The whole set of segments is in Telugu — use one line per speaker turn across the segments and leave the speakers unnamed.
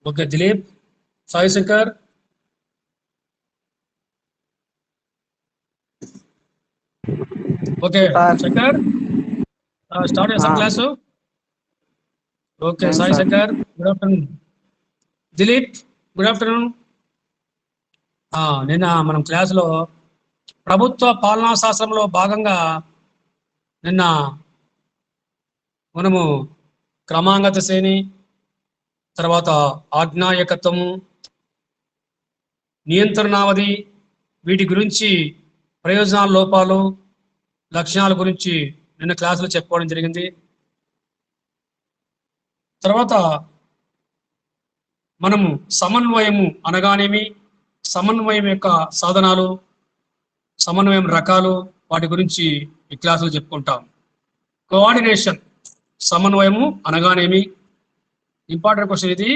Okay Dilip, Sai Shankar. Okay
sir
Shankar, start చేస్తాం class. Okay Sai
sir
Shankar, good afternoon. Dilip, good afternoon. నిన్న మనం క్లాసులో ప్రభుత్వ పాలనా శాస్త్రంలో భాగంగా నిన్న మనము క్రమాంగత శ్రేణి, తర్వాత ఆజ్ఞాయకత్వము, నియంత్రణావధి, వీటి గురించి ప్రయోజనాల లోపాలు, లక్షణాల గురించి నిన్న క్లాసులో చెప్పుకోవడం జరిగింది. తర్వాత మనము సమన్వయము అనగానేమి, సమన్వయం యొక్క సాధనాలు, సమన్వయం రకాలు, వాటి గురించి ఈ క్లాసులో చెప్పుకుంటాం. కోఆర్డినేషన్, సమన్వయము అనగానేమి, ఇంపార్టెంట్ క్వశ్చన్ ఇది.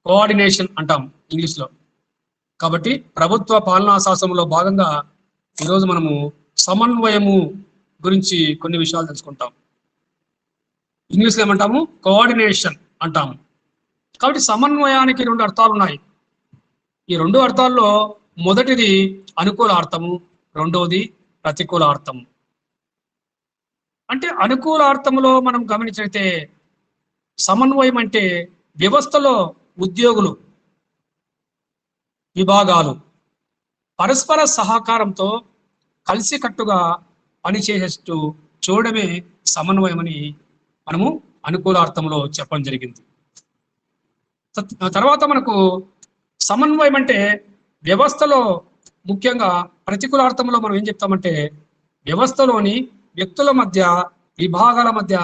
కోఆర్డినేషన్ అంటాం ఇంగ్లీష్లో. కాబట్టి ప్రభుత్వ పాలనా శాస్త్రంలో భాగంగా ఈరోజు మనము సమన్వయము గురించి కొన్ని విషయాలు తెలుసుకుంటాం. ఇంగ్లీష్లో ఏమంటాము? కోఆర్డినేషన్ అంటాము. కాబట్టి సమన్వయానికి రెండు అర్థాలు ఉన్నాయి. ఈ రెండు అర్థాల్లో మొదటిది అనుకూల అర్థము, రెండవది ప్రతికూల అర్థము. అంటే అనుకూల అర్థములో మనం గమనించినట్లయితే సమన్వయం అంటే వ్యవస్థలో ఉద్యోగులు, విభాగాలు పరస్పర సహకారంతో కలిసికట్టుగా పనిచేసేట్టు చూడడమే సమన్వయం అని మనము అనుకూల అర్థంలో చెప్పడం జరిగింది. తర్వాత మనకు సమన్వయం అంటే వ్యవస్థలో, ముఖ్యంగా ప్రతికూల అర్థంలో మనం ఏం చెప్తామంటే వ్యవస్థలోని వ్యక్తుల మధ్య, విభాగాల మధ్య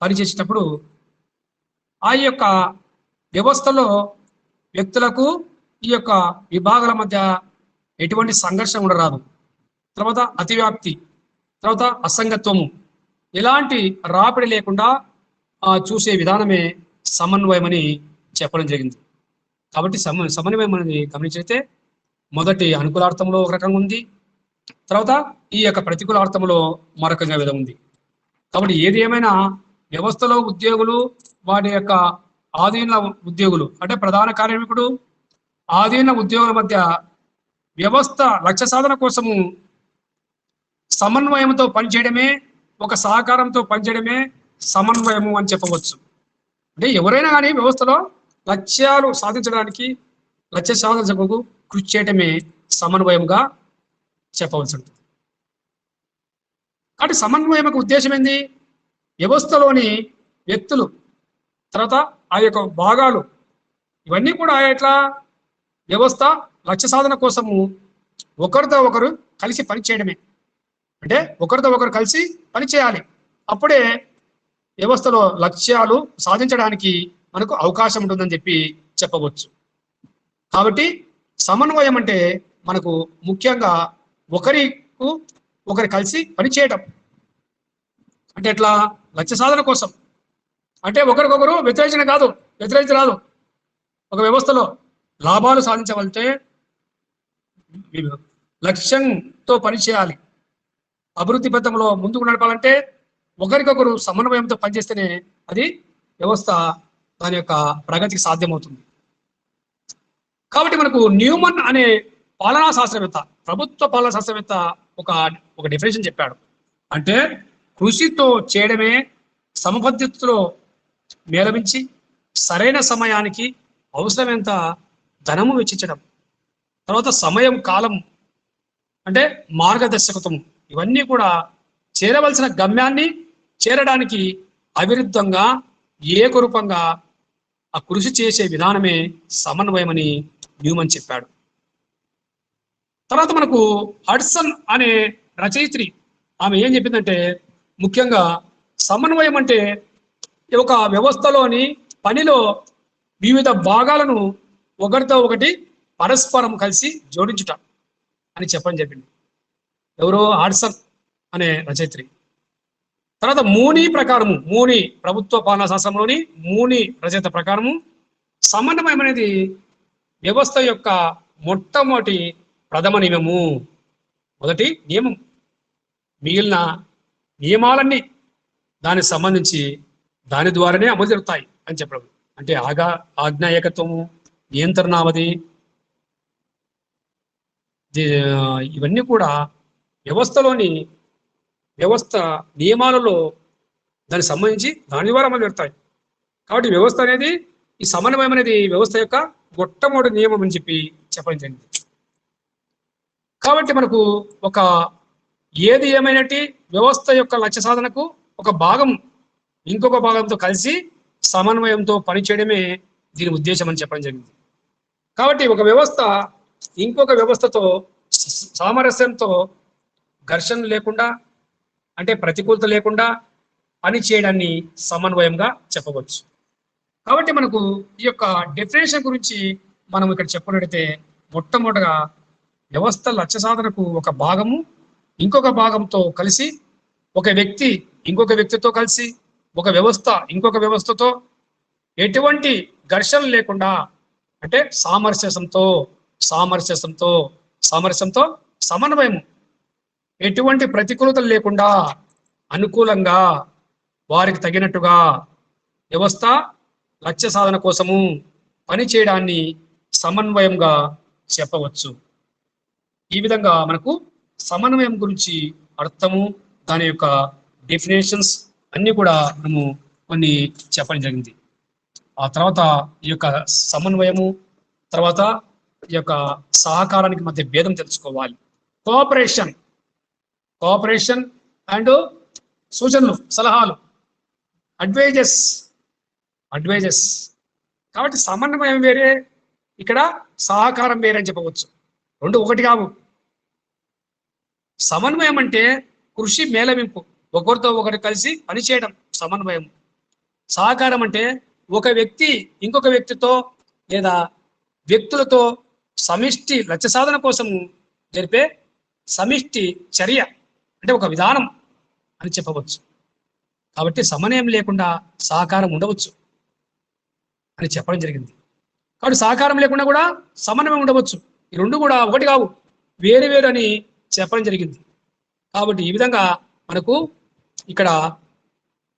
పనిచేసేటప్పుడు ఆ యొక్క వ్యవస్థలో వ్యక్తులకు ఈ యొక్క విభాగాల మధ్య ఎటువంటి సంఘర్షణ ఉండరాదు. తర్వాత అతివ్యాప్తి, తర్వాత అసంగత్వము, ఎలాంటి రాపిడి లేకుండా చూసే విధానమే సమన్వయం అని చెప్పడం జరిగింది. కాబట్టి సమన్వయం అనేది గమనించితే మొదటి అనుకూలార్థంలో ఒక రకంగా ఉంది, తర్వాత ఈ యొక్క ప్రతికూలార్థంలో మరొక విధం ఉంది. కాబట్టి ఏది ఏమైనా వ్యవస్థలో ఉద్యోగులు, వాటి యొక్క ఆధీన ఉద్యోగులు అంటే ప్రధాన కార్మికుడు, ఆధీన ఉద్యోగుల మధ్య వ్యవస్థ లక్ష్య సాధన కోసము సమన్వయంతో పనిచేయడమే, ఒక సహకారంతో పనిచేయడమే సమన్వయము అని చెప్పవచ్చు. అంటే ఎవరైనా కానీ వ్యవస్థలో లక్ష్యాలు సాధించడానికి, లక్ష్య సాధనకు కృషి చేయడమే సమన్వయంగా చెప్పవలసి ఉంటుంది. కాబట్టి సమన్వయం యొక్క ఉద్దేశం ఏంది? వ్యవస్థలోని వ్యక్తులు, తర్వాత ఆ యొక్క భాగాలు, ఇవన్నీ కూడా ఎట్లా వ్యవస్థ లక్ష్య సాధన కోసము ఒకరితో ఒకరు కలిసి పనిచేయడమే. అంటే ఒకరితో ఒకరు కలిసి పనిచేయాలి, అప్పుడే వ్యవస్థలో లక్ష్యాలు సాధించడానికి మనకు అవకాశం ఉంటుందని చెప్పవచ్చు. కాబట్టి సమన్వయం అంటే మనకు ముఖ్యంగా ఒకరు కలిసి పనిచేయడం. అంటే ఎట్లా? లక్ష్య సాధన కోసం. అంటే ఒకరికొకరు వ్యతిరేకించ రాదు. ఒక వ్యవస్థలో లాభాలు సాధించవలితే లక్ష్యంతో పనిచేయాలి. అభివృద్ధి పథంలో ముందుకు నడపాలంటే ఒకరికొకరు సమన్వయంతో పనిచేస్తేనే అది వ్యవస్థ దాని యొక్క ప్రగతికి సాధ్యమవుతుంది. కాబట్టి మనకు న్యూమన్ అనే పాలనా శాస్త్రవేత్త, ప్రభుత్వ పాలనా శాస్త్రవేత్త ఒక డెఫినేషన్ చెప్పాడు. అంటే కృషితో చేయడమే సమపద్ధతిలో మేళవించి సరైన సమయానికి అవసరమైనంత ధనము వెచ్చించడం, తర్వాత సమయం, కాలం అంటే మార్గదర్శకత్వం, ఇవన్నీ కూడా చేరవలసిన గమ్యాన్ని చేరడానికి అవిరుద్ధంగా, ఏకరూపంగా ఆ కృషి చేసే విధానమే సమన్వయం అని న్యూమన్ చెప్పాడు. తర్వాత మనకు హడ్సన్ అనే రచయిత్రి, ఆమె ఏం చెప్పిందంటే ముఖ్యంగా సమన్వయం అంటే ఒక వ్యవస్థలోని పనిలో వివిధ భాగాలను ఒకరితో ఒకటి పరస్పరం కలిసి జోడించుట అని చెప్పని చెప్పింది. ఎవరో హడ్సన్ అనే రచయిత్రి. తర్వాత మూని ప్రభుత్వ పాలనా శాస్త్రంలోని మూని రచయిత ప్రకారము సమన్వయం అనేది వ్యవస్థ యొక్క మొట్టమొదటి ప్రథమ నియమము, మొదటి నియమం. మిగిలిన నియమాలన్నీ దానికి సంబంధించి దాని ద్వారానే అమలు జరుగుతాయి అని చెప్పడం. అంటే ఆజ్ఞాయకత్వము, నియంత్రణావధి, ఇవన్నీ కూడా వ్యవస్థ నియమాలలో దానికి సంబంధించి దాని ద్వారా అమలు పెడతాయి. కాబట్టి వ్యవస్థ అనేది, ఈ సమన్వయం అనేది వ్యవస్థ యొక్క మొట్టమొదటి నియమం అని చెప్పడం జరిగింది. కాబట్టి మనకు ఏది ఏమైనట్టి వ్యవస్థ యొక్క లక్ష్య సాధనకు ఒక భాగం ఇంకొక భాగంతో కలిసి సమన్వయంతో పనిచేయడమే దీని ఉద్దేశం అని చెప్పడం జరిగింది. కాబట్టి ఒక వ్యవస్థ ఇంకొక వ్యవస్థతో సామరస్యంతో ఘర్షణ లేకుండా, అంటే ప్రతికూలత లేకుండా పని చేయడాన్ని సమన్వయంగా చెప్పవచ్చు. కాబట్టి మనకు ఈ యొక్క డెఫినేషన్ గురించి మనం ఇక్కడ చెప్పుకున్నట్టయితే, మొట్టమొదటిగా వ్యవస్థ లక్ష్య సాధనకు ఒక భాగము ఇంకొక భాగంతో కలిసి, ఒక వ్యక్తి ఇంకొక వ్యక్తితో కలిసి, ఒక వ్యవస్థ ఇంకొక వ్యవస్థతో ఎటువంటి ఘర్షణ లేకుండా, అంటే సామరస్యంతో సమన్వయం, ఎటువంటి ప్రతికూలతలు లేకుండా అనుకూలంగా వారికి తగినట్టుగా వ్యవస్థ లక్ష్య సాధన కోసము పని చేయడాన్ని సమన్వయంగా చెప్పవచ్చు. ఈ విధంగా మనకు సమన్వయం గురించి అర్థము, దాని యొక్క డెఫినేషన్స్ అన్ని కూడా మనము కొన్ని చెప్పడం జరిగింది. ఆ తర్వాత ఈ యొక్క సమన్వయము, తర్వాత ఈ యొక్క సహకారానికి మధ్య భేదం తెలుసుకోవాలి. కోఆపరేషన్ అండ్ సూచనలు, సలహాలు, అడ్వైజెస్. కాబట్టి సమన్వయం వేరే, ఇక్కడ సహకారం వేరే అని చెప్పవచ్చు. రెండు ఒకటి కావు. సమన్వయం అంటే కృషి మేళవింపు, ఒకరితో ఒకరు కలిసి పనిచేయడం సమన్వయం. సహకారం అంటే ఒక వ్యక్తి ఇంకొక వ్యక్తితో లేదా వ్యక్తులతో సమిష్టి లక్ష్య సాధన కోసము జరిపే సమిష్టి చర్య, అంటే ఒక విధానం అని చెప్పవచ్చు. కాబట్టి సమన్వయం లేకుండా సహకారం ఉండవచ్చు అని చెప్పడం జరిగింది. కాబట్టి సహకారం లేకుండా కూడా సమన్వయం ఉండవచ్చు. ఈ రెండు కూడా ఒకటి కావు, వేరు వేరు అని చెప్పడం జరిగింది. కాబట్టి ఈ విధంగా మనకు ఇక్కడ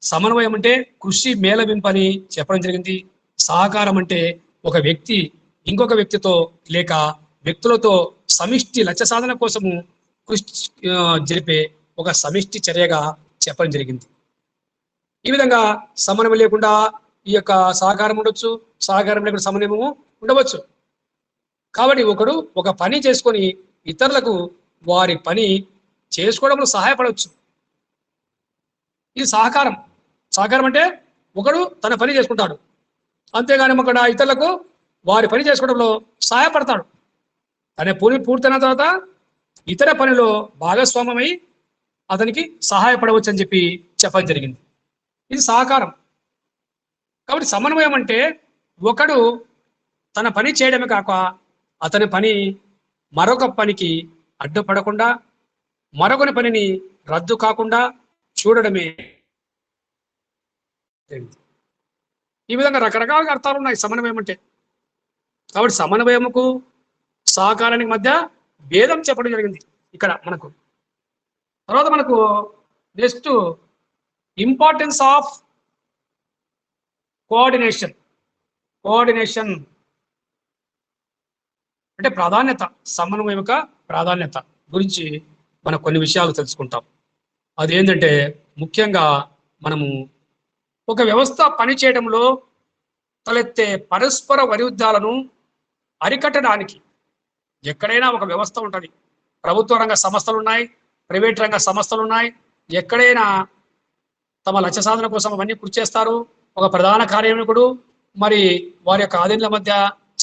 సమన్వయం అంటే కృషి మేళవింపని చెప్పడం జరిగింది. సహకారం అంటే ఒక వ్యక్తి ఇంకొక వ్యక్తితో లేక వ్యక్తులతో సమిష్టి లక్ష్య సాధన కోసము కృషి జరిపే ఒక సమిష్టి చర్యగా చెప్పడం జరిగింది. ఈ విధంగా సమన్వయం లేకుండా ఈ యొక్క సహకారం ఉండొచ్చు, సహకారం లేకుండా సమన్వయము ఉండవచ్చు. కాబట్టి ఒకడు ఒక పని చేసుకొని ఇతరులకు వారి పని చేసుకోవడంలో సహాయపడవచ్చు. ఇది సహకారం. సహకారం అంటే ఒకడు తన పని చేసుకుంటాడు, అంతేగాని ఒక ఇతరులకు వారి పని చేసుకోవడంలో సహాయపడతాడు. తన పని పూర్తయిన తర్వాత ఇతర పనిలో భాగస్వామ్యమై అతనికి సహాయపడవచ్చు అని చెప్పడం జరిగింది. ఇది సహకారం. కాబట్టి సమన్వయం అంటే ఒకడు తన పని చేయడమే కాక అతని పని మరొక పనికి అడ్డుపడకుండా, మరొకని పనిని రద్దు కాకుండా చూడడమే. ఈ విధంగా రకరకాల అర్థాలు ఉన్నాయి సమన్వయం అంటే. కాబట్టి సమన్వయముకు సహకారానికి మధ్య భేదం చెప్పడం జరిగింది ఇక్కడ మనకు. తర్వాత మనకు నెక్స్ట్ ఇంపార్టెన్స్ ఆఫ్ కోఆర్డినేషన్ అంటే ప్రాధాన్యత, సమన్వయం యొక్క ప్రాధాన్యత గురించి మనం కొన్ని విషయాలు తెలుసుకుంటాం. అదేంటంటే ముఖ్యంగా మనము ఒక వ్యవస్థ పనిచేయడంలో తలెత్తే పరస్పర వైరుధ్యాలను అరికట్టడానికి ఎక్కడైనా ఒక వ్యవస్థ ఉంటుంది. ప్రభుత్వ రంగ సంస్థలు ఉన్నాయి, ప్రైవేట్ రంగ సంస్థలు ఉన్నాయి. ఎక్కడైనా తమ లక్ష్య సాధన కోసం అవన్నీ కృషి చేస్తారు. ఒక ప్రధాన కార్యనిర్వాహకుడు మరి వారి యొక్క ఆధీనుల మధ్య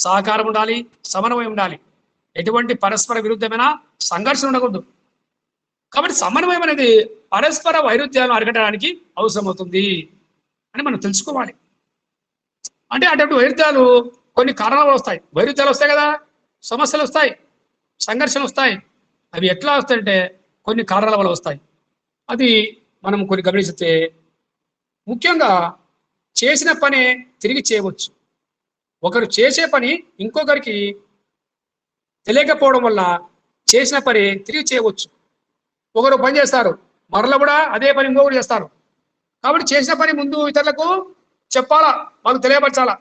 సహకారం ఉండాలి, సమన్వయం ఉండాలి. ఎటువంటి పరస్పర విరుద్ధమైన సంఘర్షణ ఉండకూడదు. కాబట్టి సమన్వయం అనేది పరస్పర వైరుధ్యాలను అరికట్టడానికి అవసరమవుతుంది అని మనం తెలుసుకోవాలి. అంటే అటువంటి వైరుధ్యాలు కొన్ని కారణాలు వస్తాయి. వైరుధ్యాలు వస్తాయి కదా, సమస్యలు వస్తాయి, సంఘర్షణలు వస్తాయి. అవి ఎట్లా వస్తాయంటే కొన్ని కారణాల వల్ల వస్తాయి. అది మనం కొన్ని గమనిస్తే, ముఖ్యంగా చేసిన పనే తిరిగి చేయవచ్చు. ఒకరు చేసే పని ఇంకొకరికి తెలియకపోవడం వల్ల చేసిన పని తిరిగి చేయవచ్చు. ఒకరు పని చేస్తారు, మరల కూడా అదే పని ఇంకొకరు చేస్తారు. కాబట్టి చేసిన పని ముందు ఇతరులకు చెప్పాలా, వాళ్ళకు తెలియపరచాలా.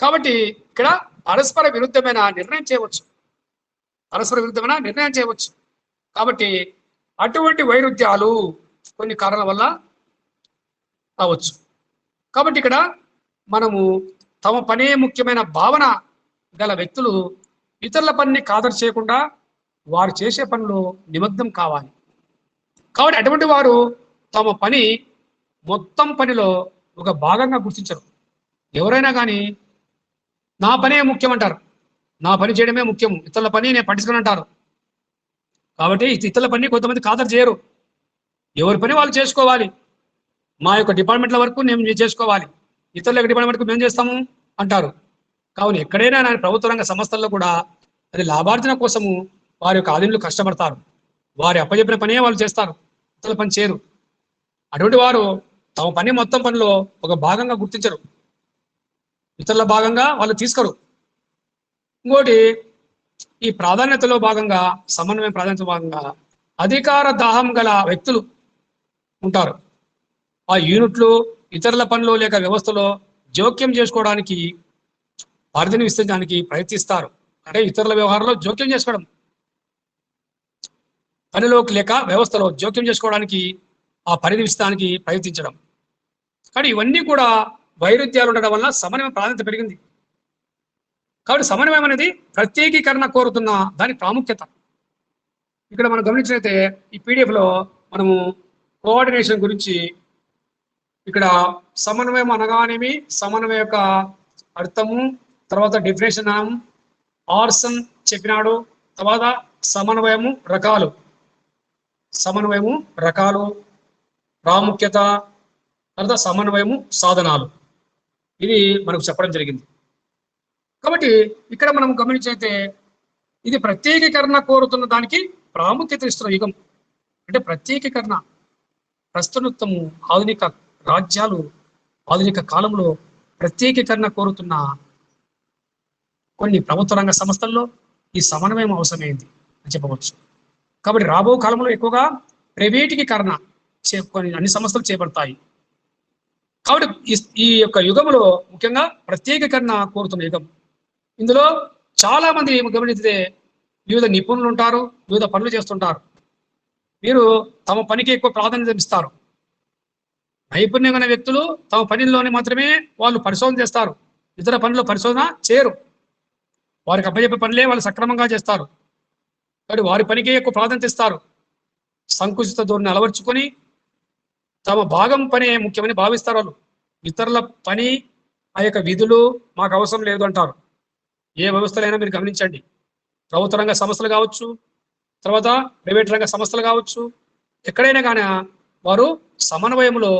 కాబట్టి ఇక్కడ పరస్పర విరుద్ధమైన నిర్ణయం చేయవచ్చు, పరస్పర విరుద్ధమైన నిర్ణయం చేయవచ్చు. కాబట్టి అటువంటి వైరుధ్యాలు కొన్ని కారణాల వల్ల రావచ్చు. కాబట్టి ఇక్కడ మనము తమ పనే ముఖ్యమైన భావన గల వ్యక్తులు ఇతరుల పనిని ఖాతరు చేయకుండా వారు చేసే పనిలో నిమగ్నం కావాలి. కాబట్టి అటువంటి వారు తమ పని మొత్తం పనిలో ఒక భాగంగా గుర్తించరు. ఎవరైనా కానీ నా పనే ముఖ్యం అంటారు, నా పని చేయడమే ముఖ్యం, ఇతరుల పని నేను పట్టించుకుని అంటారు. కాబట్టి ఇతరుల పని కొంతమంది ఖాతరు చేయరు. ఎవరి పని వాళ్ళు చేసుకోవాలి, మా యొక్క డిపార్ట్మెంట్ల వరకు మేము చేసుకోవాలి, ఇతరుల యొక్క డిపార్ట్మెంట్ వరకు మేము చేస్తాము అంటారు. కావున ఎక్కడైనా ప్రభుత్వ రంగ సంస్థల్లో కూడా అది లాభార్జన కోసము వారి యొక్క ఆధీనులు కష్టపడతారు, వారి అప్పచెప్పిన పనే వాళ్ళు చేస్తారు, ఇతరుల పని చేయరు. అటువంటి వారు తమ పని మొత్తం పనిలో ఒక భాగంగా గుర్తించరు, ఇతరుల భాగంగా వాళ్ళు తీసుకోరు. ఇంకోటి, ఈ ప్రాధాన్యతలో భాగంగా, సమన్వయం ప్రాధాన్యత భాగంగా అధికార దాహం గల వ్యక్తులు ఉంటారు. ఆ యూనిట్లు ఇతరుల పనులు లేక వ్యవస్థలో జోక్యం చేసుకోవడానికి, పరిధిని విస్తరించడానికి ప్రయత్నిస్తారు. అంటే ఇతరుల వ్యవహారంలో జోక్యం చేసుకోవడం, పనిలోకి లేక వ్యవస్థలో జోక్యం చేసుకోవడానికి ఆ పరిధి విస్తరించడానికి ప్రయత్నించడం. కానీ ఇవన్నీ కూడా వైరుధ్యాలు ఉండడం వల్ల సమన్వయం ప్రాధాన్యత పెరిగింది. కాబట్టి సమన్వయం అనేది ప్రత్యేకీకరణ కోరుతున్న దాని ప్రాముఖ్యత. ఇక్కడ మనం గమనించినట్లయితే ఈ పీడిఎఫ్లో మనము కోఆర్డినేషన్ గురించి, ఇక్కడ సమన్వయం అనగానేమి, సమన్వయం యొక్క అర్థము, తర్వాత డెఫినేషన్ ఆర్సన్ చెప్పినాడు. తర్వాత సమన్వయము రకాలు, సమన్వయము రకాలు, ప్రాముఖ్యత, తర్వాత సమన్వయము సాధనాలు, ఇది మనకు చెప్పడం జరిగింది. కాబట్టి ఇక్కడ మనం గమనించైతే ఇది ప్రత్యేకీకరణ కోరుతున్న దానికి ప్రాముఖ్యత ఇస్తున్న యుగం. అంటే ప్రత్యేకీకరణ ప్రస్తుతము ఆధునిక రాజ్యాలు ఆధునిక కాలంలో ప్రత్యేకీకరణ కోరుతున్న కొన్ని ప్రభుత్వ రంగ సంస్థల్లో ఈ సమన్వయం అవసరమైంది అని చెప్పవచ్చు. కాబట్టి రాబో కాలంలో ఎక్కువగా ప్రైవేటీకరణ కొన్ని అన్ని సంస్థలు చేపడతాయి. కాబట్టి ఈ యొక్క యుగంలో ముఖ్యంగా ప్రత్యేకీకరణ కోరుతున్న యుగం. ఇందులో చాలా మంది గమనిస్తే వివిధ నిపుణులు ఉంటారు, వివిధ పనులు చేస్తుంటారు. వీరు తమ పనికి ఎక్కువ ప్రాధాన్యత ఇస్తారు. నైపుణ్యం ఉన్న వ్యక్తులు తమ పనిలోనే మాత్రమే వాళ్ళు పరిశోధన చేస్తారు, ఇతర పనుల్లో పరిశోధన చేయరు. వారికి అప్పచెప్పే పనులే వాళ్ళు సక్రమంగా చేస్తారు. కాబట్టి వారి పనికే ఎక్కువ ప్రాధాన్యత ఇస్తారు. సంకుచిత ధోరణి అలవర్చుకొని తమ భాగం పనే ముఖ్యమని భావిస్తారు. వాళ్ళు ఇతరుల పని, ఆ యొక్క విధులు మాకు అవసరం లేదు అంటారు. ఏ వ్యవస్థలైనా మీరు గమనించండి, ప్రభుత్వ రంగ సంస్థలు కావచ్చు, తర్వాత ప్రైవేట్ రంగ సంస్థలు కావచ్చు, ఎక్కడైనా కానీ వారు సమన్వయంలో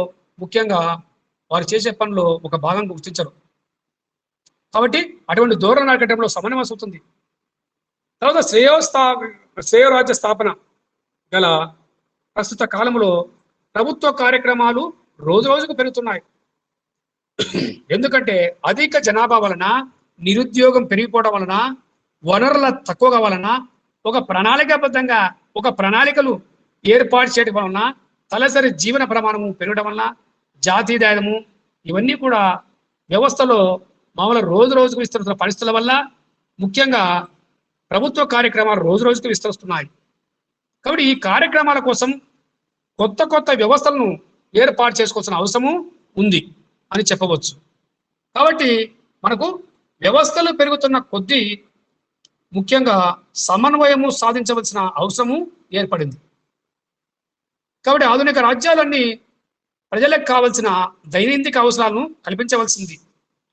ముఖ్యంగా వారు చేసే పనులు ఒక భాగంగా గుర్తించరు. కాబట్టి అటువంటి ధోరణి నాటకంలో సమన్వయం అవుతుంది. తర్వాత శ్రేయోరాజ్య స్థాపన గల ప్రస్తుత కాలంలో ప్రభుత్వ కార్యక్రమాలు రోజు రోజుకు పెరుగుతున్నాయి. ఎందుకంటే అధిక జనాభా వలన, నిరుద్యోగం పెరిగిపోవడం వలన, వనరుల తక్కువగా వలన, ఒక ప్రణాళికాబద్ధంగా ఒక ప్రణాళికలు ఏర్పాటు చేయడం వలన, తలసరి జీవన ప్రమాణము పెరగడం వలన, జాతీయాదము, ఇవన్నీ కూడా వ్యవస్థలో మామూలు రోజు రోజుకు విస్తరిస్తున్న పరిస్థితుల వల్ల ముఖ్యంగా ప్రభుత్వ కార్యక్రమాలు రోజు రోజుకు విస్తరిస్తున్నాయి. కాబట్టి ఈ కార్యక్రమాల కోసం కొత్త కొత్త వ్యవస్థలను ఏర్పాటు చేసుకోవాల్సిన అవసరము ఉంది అని చెప్పవచ్చు. కాబట్టి మనకు వ్యవస్థలు పెరుగుతున్న కొద్దీ ముఖ్యంగా సమన్వయము సాధించవలసిన అవసరము ఏర్పడింది. కాబట్టి ఆధునిక రాజ్యాలన్నీ ప్రజలకు కావలసిన దైనందిక అవసరాలను కల్పించవలసింది,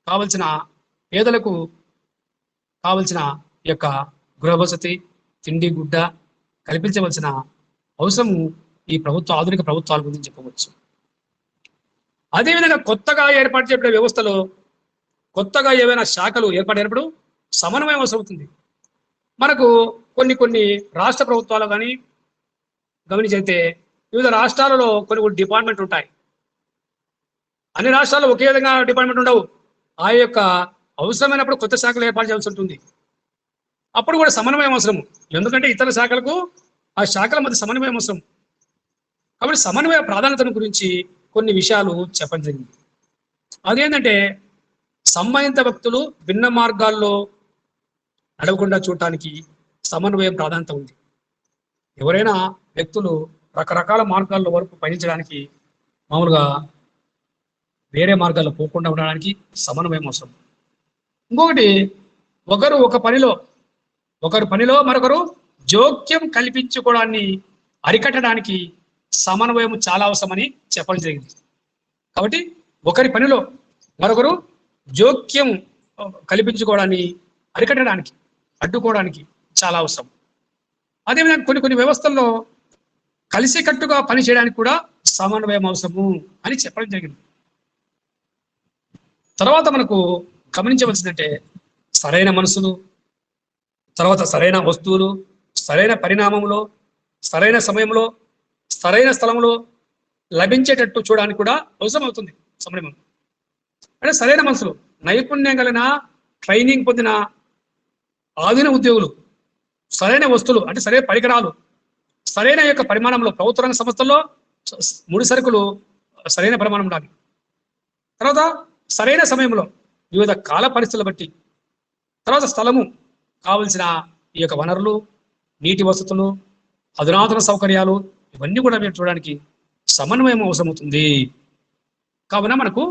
కావలసిన పేదలకు కావలసిన యొక్క గృహవసతి, తిండి, గుడ్డ కల్పించవలసిన అవసరము ఈ ఆధునిక ప్రభుత్వాల గురించి చెప్పవచ్చు. అదేవిధంగా కొత్తగా ఏర్పాటు చేయబడిన వ్యవస్థలో కొత్తగా ఏవైనా శాఖలు ఏర్పడినప్పుడు సమన్వయం అవసరం అవుతుంది. మనకు కొన్ని రాష్ట్ర ప్రభుత్వాలు కానీ గమనించైతే వివిధ రాష్ట్రాలలో కొన్ని డిపార్ట్మెంట్ ఉంటాయి. అన్ని రాష్ట్రాల్లో ఒకే విధంగా డిపార్ట్మెంట్ ఉండవు. ఆ యొక్క అవసరమైనప్పుడు కొత్త శాఖలు ఏర్పాటు చేయాల్సి ఉంటుంది. అప్పుడు కూడా సమన్వయం అవసరం, ఎందుకంటే ఇతర శాఖలకు ఆ శాఖల మధ్య సమన్వయం అవసరం. కాబట్టి సమన్వయ ప్రాధాన్యతను గురించి కొన్ని విషయాలు చెప్పడం జరిగింది. అదేంటంటే సంబంధిత వ్యక్తులు భిన్న మార్గాల్లో నడవకుండా చూడటానికి సమన్వయం ప్రాధాన్యత ఉంది. ఎవరైనా వ్యక్తులు రకరకాల మార్గాల్లో వరకు పయనించడానికి మామూలుగా వేరే మార్గాల్లో పోకుండా ఉండడానికి సమన్వయం అవసరం. ఇంకొకటి, ఒకరు పనిలో మరొకరు జోక్యం కల్పించుకోవడాన్ని అరికట్టడానికి సమన్వయం చాలా అవసరమని చెప్పడం జరిగింది. కాబట్టి ఒకరి పనిలో మరొకరు జోక్యం కల్పించుకోవడాన్ని అరికట్టడానికి, అడ్డుకోవడానికి చాలా అవసరం. అదేవిధంగా కొన్ని వ్యవస్థల్లో కలిసికట్టుగా పని చేయడానికి కూడా సమన్వయం అవసరము అని చెప్పడం జరిగింది. తర్వాత మనకు గమనించవలసిందంటే సరైన మనసులు, తర్వాత సరైన వస్తువులు, సరైన పరిణామంలో, సరైన సమయంలో, సరైన స్థలంలో లభించేటట్టు చూడడానికి కూడా అవసరం అవుతుంది సమన్వయం. అంటే సరైన మనసులు, నైపుణ్యం కలిగిన ట్రైనింగ్ పొందిన ఆధునిక ఉద్యోగులు, సరైన వస్తువులు అంటే సరైన పరికరాలు, సరైన యొక్క పరిమాణంలో, ప్రభుత్వ రంగ సంస్థల్లో ముడి సరుకులు సరైన పరిమాణం ఉండాలి. తర్వాత సరైన సమయంలో వివిధ కాల పరిస్థితులు బట్టి, తర్వాత స్థలము, కావలసిన ఈ యొక్క వనరులు, నీటి వసతులు, అధునాతన సౌకర్యాలు, ఇవన్నీ కూడా మీరు చూడడానికి సమన్వయం అవసరమవుతుంది. కావున మనకు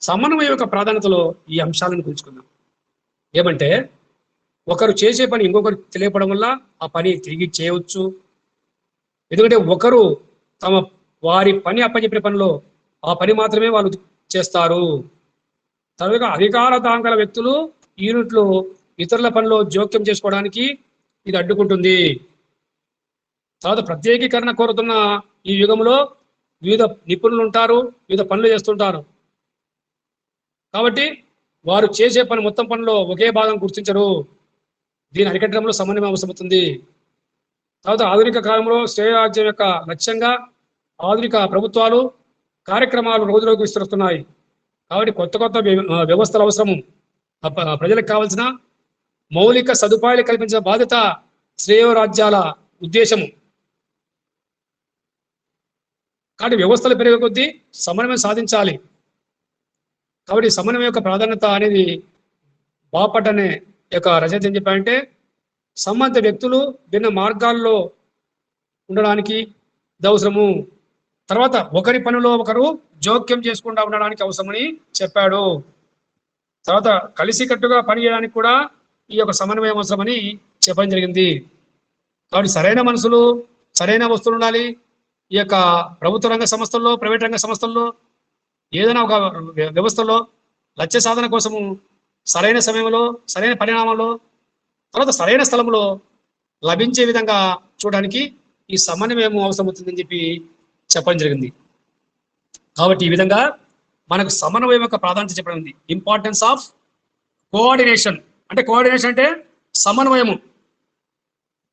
సమన్వయం యొక్క ప్రాధాన్యతలో ఈ అంశాలను గురించుకుందాం. ఏమంటే ఒకరు చేసే పని ఇంకొకరికి తెలియపడం వల్ల ఆ పని తిరిగి చేయవచ్చు. ఎందుకంటే ఒకరు వారి పని అప్పచెప్పిన పనిలో ఆ పని మాత్రమే వాళ్ళు చేస్తారు. తర్వాత అధికార దాంగల వ్యక్తులు యూనిట్లు ఇతరుల పనిలో జోక్యం చేసుకోవడానికి ఇది అడ్డుకుంటుంది. తర్వాత ప్రత్యేకీకరణ కోరుతున్న ఈ యుగంలో వివిధ నిపుణులు ఉంటారు, వివిధ పనులు చేస్తుంటారు. కాబట్టి వారు చేసే పని మొత్తం పనిలో ఒకే భాగం గుర్తించరు. దీని అరికట్టడంలో సమన్వయం అవసరమవుతుంది. తర్వాత ఆధునిక కాలంలో శ్రేయరాజ్యం యొక్క లక్ష్యంగా ఆధునిక ప్రభుత్వాలు కార్యక్రమాలు రోజులోకి విస్తరిస్తున్నాయి. కాబట్టి కొత్త వ్యవస్థల అవసరము, ప్రజలకు కావాల్సిన మౌలిక సదుపాయాలు కల్పించిన బాధ్యత శ్రేయరాజ్యాల ఉద్దేశము. కాబట్టి వ్యవస్థలు పెరిగే కొద్దీ సమన్వయం సాధించాలి. కాబట్టి సమన్వయం యొక్క ప్రాధాన్యత అనేది బాపట్ అనే యొక్క రచయిత ఏం చెప్పారంటే, సంబంధిత వ్యక్తులు భిన్న మార్గాల్లో ఉండడానికి ఇది అవసరము. తర్వాత ఒకరి పనిలో ఒకరు జోక్యం చేసుకుండా ఉండడానికి అవసరమని చెప్పాడు. తర్వాత కలిసికట్టుగా పనిచేయడానికి కూడా ఈ యొక్క సమన్వయం అవసరమని చెప్పడం జరిగింది. కాబట్టి సరైన మనుషులు, సరైన వస్తువులు ఉండాలి. ఈ యొక్క ప్రభుత్వ రంగ సంస్థల్లో, ప్రైవేట్ రంగ సంస్థల్లో, ఏదైనా ఒక వ్యవస్థలో లక్ష్య సాధన కోసము సరైన సమయంలో, సరైన పరిణామంలో, తర్వాత సరైన స్థలంలో లభించే విధంగా చూడడానికి ఈ సమన్వయం అవసరమవుతుందని చెప్పడం జరిగింది. కాబట్టి ఈ విధంగా మనకు సమన్వయం యొక్క ప్రాధాన్యత చెప్పడం ఉంది. Importance of coordination. అంటే కోఆర్డినేషన్ అంటే సమన్వయము.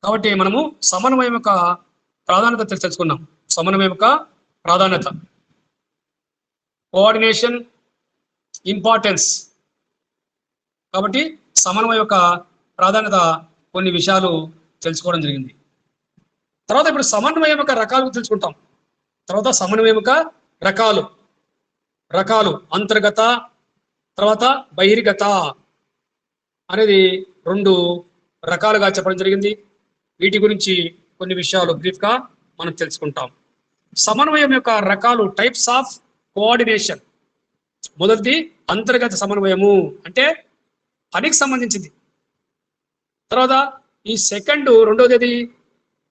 కాబట్టి మనము సమన్వయం యొక్క ప్రాధాన్యత తెలుసుకున్నాం. సమన్వయం యొక్క ప్రాధాన్యత, కోఆర్డినేషన్, ఇంపార్టెన్స్. కాబట్టి సమన్వయం యొక్క ప్రాధాన్యత కొన్ని విషయాలు తెలుసుకోవడం జరిగింది. తర్వాత ఇప్పుడు సమన్వయం యొక్క రకాలు తెలుసుకుంటాం. తర్వాత సమన్వయం యొక్క రకాలు అంతర్గత, తర్వాత బహిర్గత అనేది 2 రకాలుగా చెప్పడం జరిగింది. వీటి గురించి కొన్ని విషయాలు బ్రీఫ్గా మనం తెలుసుకుంటాం. సమన్వయం యొక్క రకాలు, టైప్స్ ఆఫ్ కోఆర్డినేషన్. మొదటిది అంతర్గత సమన్వయము, అంటే పనికి సంబంధించింది. తర్వాత ఈ రెండోది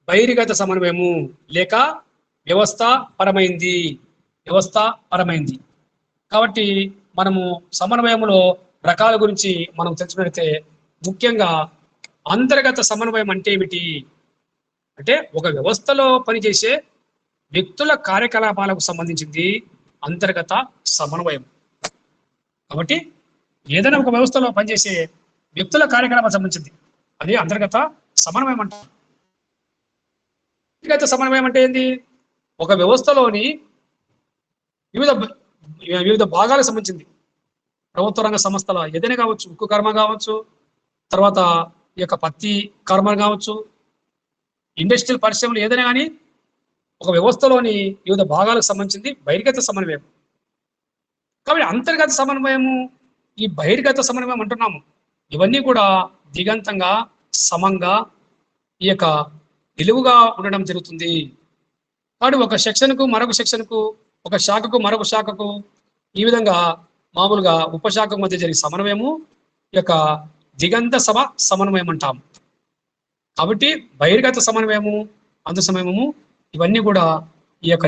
బహిర్గత సమన్వయము, లేక వ్యవస్థ పరమైంది. కాబట్టి మనము సమన్వయంలో రకాల గురించి మనం తెలుసుకున్నట్లయితే, ముఖ్యంగా అంతర్గత సమన్వయం అంటే ఏమిటి అంటే, ఒక వ్యవస్థలో పనిచేసే వ్యక్తుల కార్యకలాపాలకు సంబంధించింది అంతర్గత సమన్వయం. కాబట్టి ఏదైనా ఒక వ్యవస్థలో పనిచేసే వ్యక్తుల కార్యకలాపాలకు సంబంధించింది అది అంతర్గత సమన్వయం అంటారు. వ్యక్తిగత సమన్వయం అంటే ఏంది? ఒక వ్యవస్థలోని వివిధ భాగాలకు సంబంధించింది. ప్రభుత్వ రంగ సంస్థల ఏదైనా కావచ్చు, ఉక్కు కర్మ కావచ్చు, తర్వాత ఈ యొక్క పత్తి కర్మ కావచ్చు, ఇండస్ట్రియల్ పరిశ్రమలు ఏదైనా కానీ ఒక వ్యవస్థలోని వివిధ భాగాలకు సంబంధించింది బహిర్గత సమన్వయం. కాబట్టి అంతర్గత సమన్వయము ఈ బహిర్గత సమన్వయం అంటున్నాము. ఇవన్నీ కూడా దిగంతంగా సమంగా ఈ యొక్క నిలువుగా ఉండడం జరుగుతుంది. కాబట్టి ఒక సెక్షన్కు మరొక సెక్షన్కు, ఒక శాఖకు మరొక శాఖకు ఈ విధంగా మామూలుగా ఉపశాఖకు మధ్య జరిగే సమన్వయము ఈ యొక్క దిగంత సమన్వయం అంటాం. కాబట్టి బహిర్గత సమన్వయము, అంత సమయము ఇవన్నీ కూడా ఈ యొక్క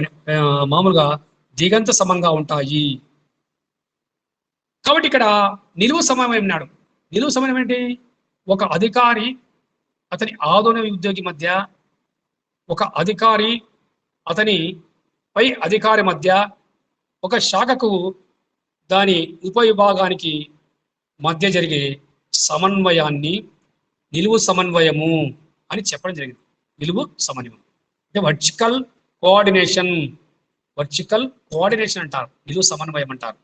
మామూలుగా దిగంత సమంగా ఉంటాయి. కాబట్టి ఇక్కడ నిలువు సమన్వయం నాడు. నిలువు సమన్వయం ఏంటి? ఒక అధికారి అతని ఆదోన ఉద్యోగి మధ్య, ఒక అధికారి అతని పై అధికారి మధ్య, ఒక శాఖకు దాని ఉపవిభాగానికి మధ్య జరిగే సమన్వయాన్ని నిలువు సమన్వయము అని చెప్పడం జరిగింది. నిలువు సమన్వయం అంటే వర్టికల్ కోఆర్డినేషన్ అంటారు, నిలువు సమన్వయం అంటారు.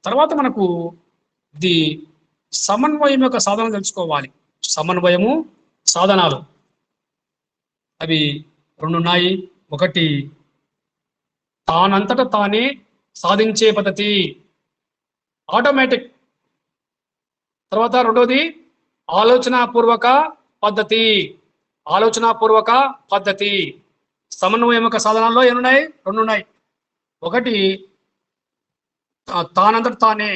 తర్వాత మనకు ఇది సమన్వయం యొక్క సాధనాలు తెలుసుకోవాలి. సమన్వయము సాధనాలు అవి రెండు ఉన్నాయి. ఒకటి తానంతట తానే సాధించే పద్ధతి, ఆటోమేటిక్. తర్వాత రెండోది ఆలోచనాపూర్వక పద్ధతి. సమన్వయం యొక్క సాధనాల్లో ఏమున్నాయి? రెండు ఉన్నాయి. ఒకటి తానంతట తానే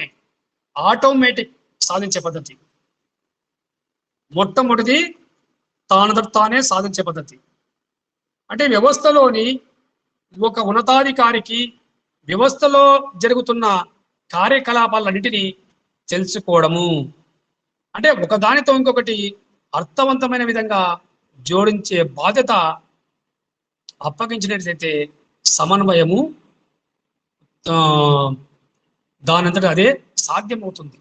ఆటోమేటిక్ సాధించే పద్ధతి. మొట్టమొదటిది తానంతట తానే సాధించే పద్ధతి అంటే వ్యవస్థలోని ఒక ఉన్నతాధికారికి వ్యవస్థలో జరుగుతున్న కార్యకలాపాలన్నింటినీ తెలుసుకోవడము. అంటే ఒకదానితో ఇంకొకటి అర్థవంతమైన విధంగా జోడించే బాధ్యత అప్పగించినట్లయితే సమన్వయము దానంతటా అదే సాధ్యమవుతుంది.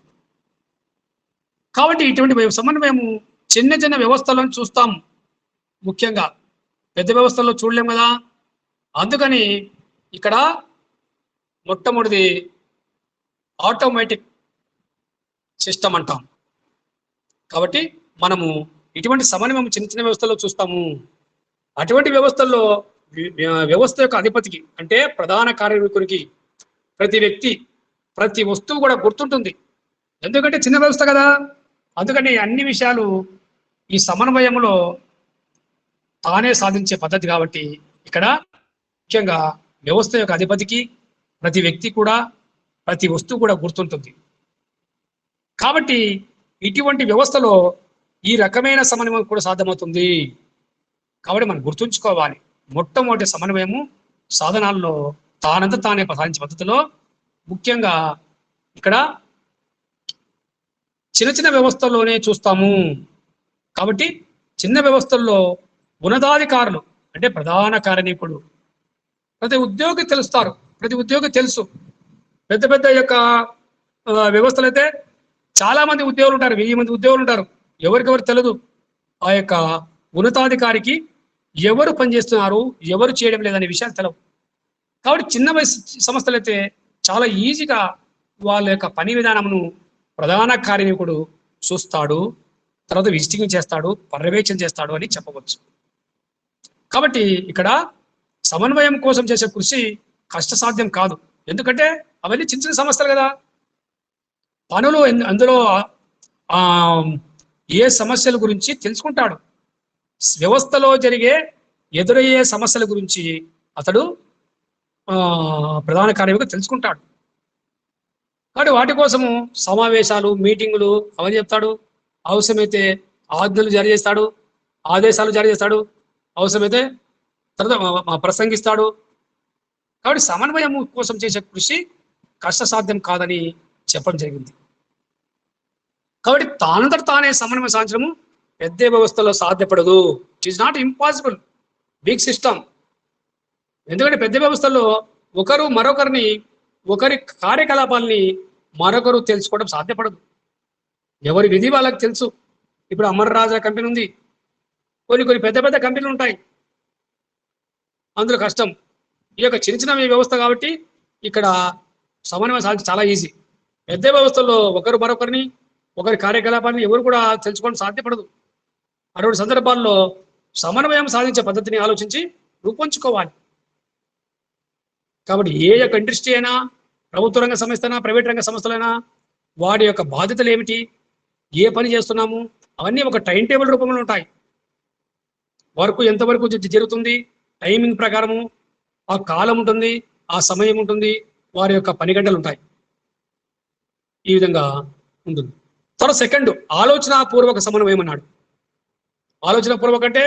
కాబట్టి ఇటువంటి సమన్వయము చిన్న చిన్న వ్యవస్థలను చూస్తాం, ముఖ్యంగా పెద్ద వ్యవస్థల్లో చూడలేం కదా. అందుకని ఇక్కడ మొట్టమొదటిది ఆటోమేటిక్ సిస్టమ్ అంటాం. కాబట్టి మనము ఇటువంటి సమన్వయం చిన్న చిన్న వ్యవస్థల్లో చూస్తాము. అటువంటి వ్యవస్థల్లో వ్యవస్థ యొక్క అధిపతికి అంటే ప్రధాన కార్యనిర్వాహకునికి ప్రతి వ్యక్తి ప్రతి వస్తువు కూడా గుర్తుంటుంది. ఎందుకంటే చిన్న వ్యవస్థ కదా. అందుకని అన్ని విషయాలు ఈ సమన్వయంలో తానే సాధించే పద్ధతి. కాబట్టి ఇక్కడ ముఖ్యంగా వ్యవస్థ యొక్క అధిపతికి ప్రతి వ్యక్తి కూడా ప్రతి వస్తువు కూడా గుర్తుంటుంది. కాబట్టి ఇటువంటి వ్యవస్థలో ఈ రకమైన సమన్వయం కూడా సాధ్యమవుతుంది. కాబట్టి మనం గుర్తుంచుకోవాలి, మొట్టమొదటి సమన్వయము సాధనాల్లో తానంత తానే సాధించే పద్ధతిలో ముఖ్యంగా ఇక్కడ చిన్న చిన్న వ్యవస్థల్లోనే చూస్తాము. కాబట్టి చిన్న వ్యవస్థల్లో ఉన్నతాధికారులు అంటే ప్రధాన కార్యనిర్వాహకుడు ప్రతి ఉద్యోగి తెలుస్తారు, ప్రతి ఉద్యోగి తెలుసు. పెద్ద పెద్ద యొక్క వ్యవస్థలు అయితే చాలా మంది ఉద్యోగులు ఉంటారు, 1000 మంది ఉద్యోగులు ఉంటారు, ఎవరికెవరు తెలియదు. ఆ యొక్క ఉన్నతాధికారికి ఎవరు పనిచేస్తున్నారు ఎవరు చేయడం లేదనే విషయాలు తెలవు. కాబట్టి చిన్న సంస్థలు అయితే చాలా ఈజీగా వాళ్ళ యొక్క పని విధానమును ప్రధాన కార్యనిర్వాహకుడు చూస్తాడు, తర్వాత విజిటింగ్ చేస్తాడు, పర్యవేక్షణ చేస్తాడు అని చెప్పవచ్చు. కాబట్టి ఇక్కడ సమన్వయం కోసం చేసే కృషి కష్టసాధ్యం కాదు. ఎందుకంటే అవన్నీ చిన్న చిన్న సమస్యలు కదా. పనులు అందులో ఏ సమస్యల గురించి తెలుసుకుంటాడు, వ్యవస్థలో జరిగే ఎదురయ్యే సమస్యల గురించి అతడు ప్రధాన కార్యనిర్వాహకుడు తెలుసుకుంటాడు. కాబట్టి వాటి కోసము సమావేశాలు మీటింగులు అవన్నీ చెప్తాడు. అవసరమైతే ఆజ్ఞలు జారీ చేస్తాడు, ఆదేశాలు జారీ చేస్తాడు, అవసరమైతే తర్వాత ప్రసంగిస్తాడు. కాబట్టి సమన్వయం కోసం చేసే కృషి కష్టసాధ్యం కాదని చెప్పడం జరిగింది. కాబట్టి తానంతట తానే సమన్వయం సాధించడము పెద్ద వ్యవస్థలో సాధ్యపడదు. It is not impossible big system. ఎందుకంటే పెద్ద వ్యవస్థల్లో ఒకరు మరొకరిని ఒకరి కార్యకలాపాలని మరొకరు తెలుసుకోవడం సాధ్యపడదు. ఎవరి విధి వాళ్ళకి తెలుసు. ఇప్పుడు అమర్ రాజా కంపెనీ ఉంది, కొన్ని పెద్ద పెద్ద కంపెనీలు ఉంటాయి, అందులో కష్టం. ఈ యొక్క చిన్న చిన్న వ్యవస్థ కాబట్టి ఇక్కడ సమన్వయం సాధించడం చాలా ఈజీ. పెద్ద వ్యవస్థల్లో ఒకరు మరొకరిని ఒకరి కార్యకలాపాన్ని ఎవరు కూడా తెలుసుకోవడం సాధ్యపడదు. అటువంటి సందర్భాల్లో సమన్వయం సాధించే పద్ధతిని ఆలోచించి రూపొంచుకోవాలి. కాబట్టి ఏ యొక్క ఇండస్ట్రీ అయినా, ప్రభుత్వ రంగ సంస్థ అయినా, ప్రైవేట్ రంగ సంస్థలైనా, వాడి యొక్క బాధ్యతలు ఏమిటి, ఏ పని చేస్తున్నాము, అవన్నీ ఒక టైం టేబుల్ రూపంలో ఉంటాయి. వర్క్ ఎంతవరకు జరుగుతుంది, టైమింగ్ ప్రకారము ఆ కాలం ఉంటుంది, ఆ సమయం ఉంటుంది, వారి యొక్క పని గంటలు ఉంటాయి. ఈ విధంగా ఉంటుంది. తర్వాత సెకండ్ ఆలోచనాపూర్వక సమన్వయం అన్నాడు. ఆలోచనాపూర్వక అంటే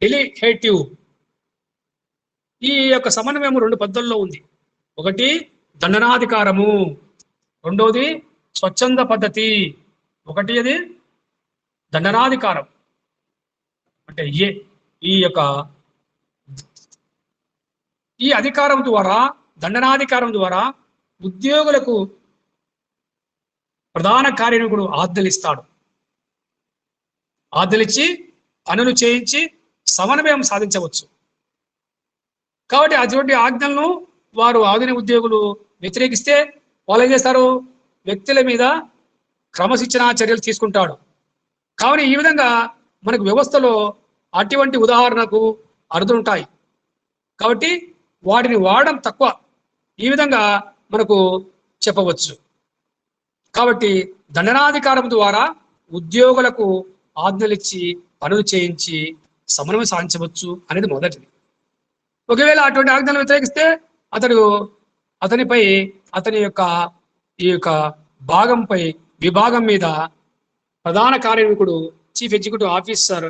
డెలిహేటివ్. ఈ యొక్క సమన్వయం 2 పద్ధతుల్లో ఉంది. ఒకటి దండనాధికారము, రెండోది స్వచ్ఛంద పద్ధతి. ఒకటి అది దండనాధికారం అంటే ఈ యొక్క ఈ అధికారం ద్వారా, దండనాధికారం ద్వారా ఉద్యోగులకు ప్రధాన కార్యనిర్వాహకుడు ఆజ్ఞలిస్తాడు. ఆజ్ఞలిచ్చి పనులు చేయించి సమన్వయం సాధించవచ్చు. కాబట్టి అటువంటి ఆజ్ఞలను వారు ఆధునిక ఉద్యోగులు వ్యతిరేకిస్తే వాళ్ళు ఏం చేస్తారు, వ్యక్తుల మీద క్రమశిక్షణా చర్యలు తీసుకుంటాడు. కావున ఈ విధంగా మనకు వ్యవస్థలో అటువంటి ఉదాహరణకు అరుదులుంటాయి. కాబట్టి వాటిని వాడడం తక్కువ, ఈ విధంగా మనకు చెప్పవచ్చు. కాబట్టి దండనాధికారం ద్వారా ఉద్యోగులకు ఆజ్ఞలిచ్చి పనులు చేయించి సమన్వయం సాధించవచ్చు అనేది మొదటిది. ఒకవేళ అటువంటి ఆజ్ఞలను వ్యతిరేకిస్తే అతనిపై అతని యొక్క ఈ యొక్క విభాగం మీద ప్రధాన కార్యనిర్వాహకుడు చీఫ్ ఎగ్జిక్యూటివ్ ఆఫీసర్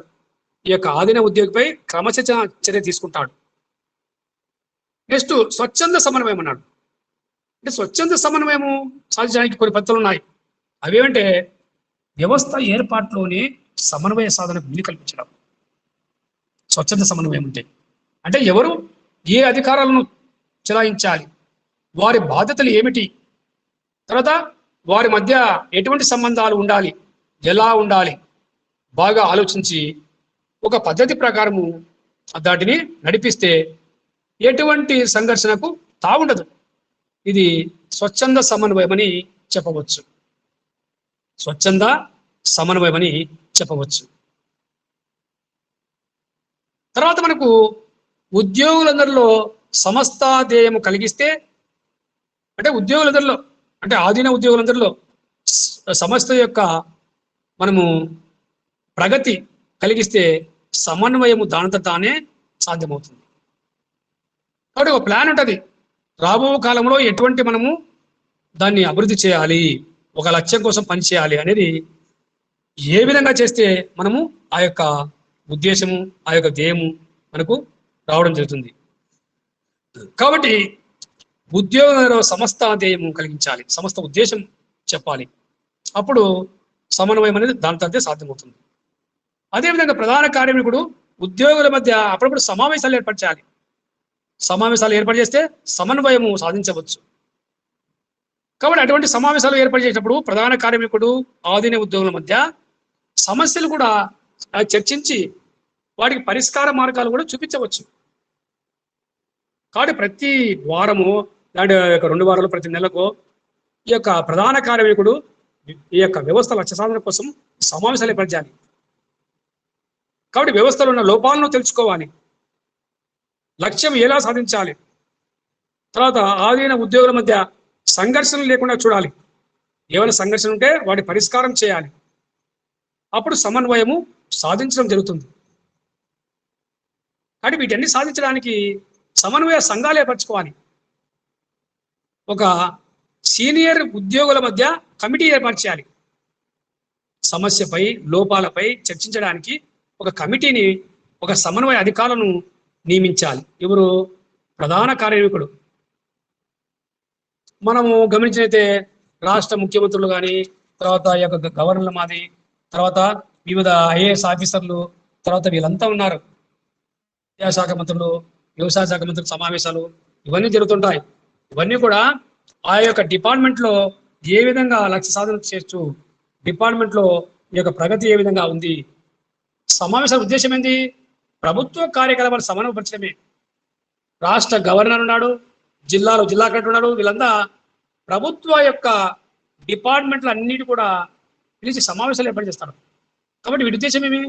ఈ యొక్క ఆధీన ఉద్యోగిపై క్రమశిక్షణ చర్య తీసుకుంటాడు. నెక్స్ట్ స్వచ్ఛంద సమన్వయం అన్నాడు. అంటే స్వచ్ఛంద సమన్వయము సాధించడానికి కొన్ని పద్ధతులు ఉన్నాయి. అవేమంటే వ్యవస్థ ఏర్పాటులోనే సమన్వయ సాధనకు వీలు కల్పించడం. స్వచ్ఛంద సమన్వయం అంటే ఎవరు ఏ అధికారాలను చెలాయించాలి, వారి బాధ్యతలు ఏమిటి, తర్వాత వారి మధ్య ఎటువంటి సంబంధాలు ఉండాలి, ఎలా ఉండాలి, బాగా ఆలోచించి ఒక పద్ధతి ప్రకారము దాటిని నడిపిస్తే ఎటువంటి సంఘర్షణకు తావుండదు. ఇది స్వచ్ఛంద సమన్వయం అని చెప్పవచ్చు. స్వచ్ఛంద సమన్వయం అని చెప్పవచ్చు. తర్వాత మనకు ఉద్యోగులందరిలో సమస్తాధ్యేయము కలిగిస్తే, అంటే ఉద్యోగులందరిలో అంటే ఆధీన ఉద్యోగులందరిలో సంస్థ యొక్క మనము ప్రగతి కలిగిస్తే సమన్వయము దానితో తానే సాధ్యమవుతుంది. కాబట్టి ఒక ప్లాన్ ఉంటుంది, రాబో కాలంలో ఎటువంటి మనము దాన్ని అభివృద్ధి చేయాలి, ఒక లక్ష్యం కోసం పనిచేయాలి అనేది ఏ విధంగా చేస్తే మనము ఆ యొక్క ఉద్దేశము, ఆ యొక్క ధ్యేయము మనకు రావడం జరుగుతుంది. కాబట్టి ఉద్యోగంలో సమస్త ధ్యేయము కలిగించాలి, సమస్త ఉద్దేశం చెప్పాలి. అప్పుడు సమన్వయం అనేది దానితో సాధ్యమవుతుంది. అదేవిధంగా ప్రధాన కార్యనిర్వాహకుడు ఉద్యోగుల మధ్య అప్పుడప్పుడు సమావేశాలు ఏర్పరచాలి. సమావేశాలు ఏర్పాటు చేస్తే సమన్వయము సాధించవచ్చు. కాబట్టి అటువంటి సమావేశాలు ఏర్పాటు చేసినప్పుడు ప్రధాన కార్యనిర్వాహకుడు ఆధీన ఉద్యోగుల మధ్య సమస్యలు కూడా చర్చించి వాటికి పరిష్కార మార్గాలు కూడా చూపించవచ్చు. కాబట్టి ప్రతి వారము అంటే 2 వారాలు, ప్రతి నెలకు ఈ యొక్క ప్రధాన కార్యనిర్వాహకుడు ఈ యొక్క వ్యవస్థ లక్ష్య సాధన కోసం సమావేశాలు ఏర్పరచాలి. కాబట్టి వ్యవస్థలో ఉన్న లోపాలను తెలుసుకోవాలి, లక్ష్యం ఎలా సాధించాలి, తర్వాత ఆధీన ఉద్యోగుల మధ్య సంఘర్షణలు లేకుండా చూడాలి. ఏమైనా సంఘర్షణ ఉంటే వాటి పరిష్కారం చేయాలి. అప్పుడు సమన్వయము సాధించడం జరుగుతుంది. కాబట్టి వీటన్ని సాధించడానికి సమన్వయ సంఘాలు ఏర్పరచుకోవాలి. ఒక సీనియర్ ఉద్యోగుల మధ్య కమిటీ ఏర్పరచాలి. సమస్యపై, లోపాలపై చర్చించడానికి ఒక కమిటీని, ఒక సమన్వయ అధికారులను నియమించాలి. ఎవరు? ప్రధాన కార్యనిర్వాహకుడు. మనము గమనించినైతే రాష్ట్ర ముఖ్యమంత్రులు కానీ, తర్వాత ఈ యొక్క గవర్నర్ల మాది, తర్వాత వివిధ ఐఏఎస్ ఆఫీసర్లు, తర్వాత వీళ్ళంతా ఉన్నారు. విద్యాశాఖ మంత్రులు, వ్యవసాయ శాఖ మంత్రుల సమావేశాలు ఇవన్నీ జరుగుతుంటాయి. ఇవన్నీ కూడా ఆ యొక్క డిపార్ట్మెంట్లో ఏ విధంగా లక్ష్య సాధన చేయొచ్చు, డిపార్ట్మెంట్లో ఈ యొక్క ప్రగతి ఏ విధంగా ఉంది. సమావేశాల ఉద్దేశం ఏంటి? ప్రభుత్వ కార్యకలాపాలు సమన్వయపరచడమే. రాష్ట్ర గవర్నర్ ఉన్నాడు, జిల్లా కలెక్టర్ ఉన్నాడు, వీళ్ళంతా ప్రభుత్వ యొక్క డిపార్ట్మెంట్లు అన్నిటి కూడా పిలిచి సమావేశాలు ఏర్పాటు చేస్తారు. కాబట్టి వీటి ఉద్దేశం ఏమి?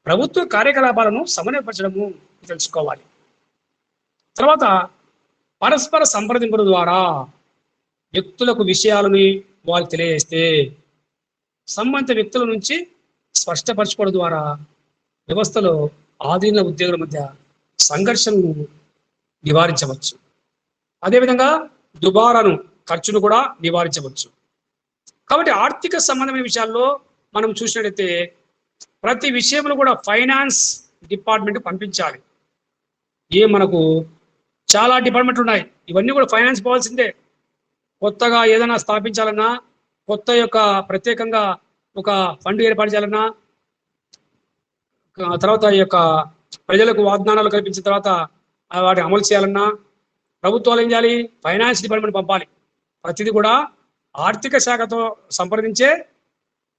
ప్రభుత్వ కార్యకలాపాలను సమన్వయపరచడము తెలుసుకోవాలి. తర్వాత పరస్పర సంప్రదింపుల ద్వారా వ్యక్తులకు విషయాలని వాళ్ళు తెలియజేస్తే సంబంధిత వ్యక్తుల నుంచి స్పష్టపరచుకోవడం ద్వారా వ్యవస్థలో ఆధీన ఉద్యోగుల మధ్య సంఘర్షణను నివారించవచ్చు. అదేవిధంగా దుబారాను ఖర్చును కూడా నివారించవచ్చు. కాబట్టి ఆర్థిక సంబంధమైన విషయాల్లో మనం చూసినట్లయితే ప్రతి విషయంలో కూడా ఫైనాన్స్ డిపార్ట్మెంట్ పంపించాలి. మనకు చాలా డిపార్ట్మెంట్లు ఉన్నాయి, ఇవన్నీ కూడా ఫైనాన్స్ పోవాల్సిందే. కొత్తగా ఏదైనా స్థాపించాలన్నా, కొత్త యొక్క ప్రత్యేకంగా ఒక ఫండ్ ఏర్పాటు చేయాలన్నా, తర్వాత ఈ యొక్క ప్రజలకు వాగ్దానాలు కల్పించిన తర్వాత వాటిని అమలు చేయాలన్నా ప్రభుత్వాలు ఏం చేయాలి? ఫైనాన్స్ డిపార్ట్మెంట్ పంపాలి. ప్రతిదీ కూడా ఆర్థిక శాఖతో సంప్రదించే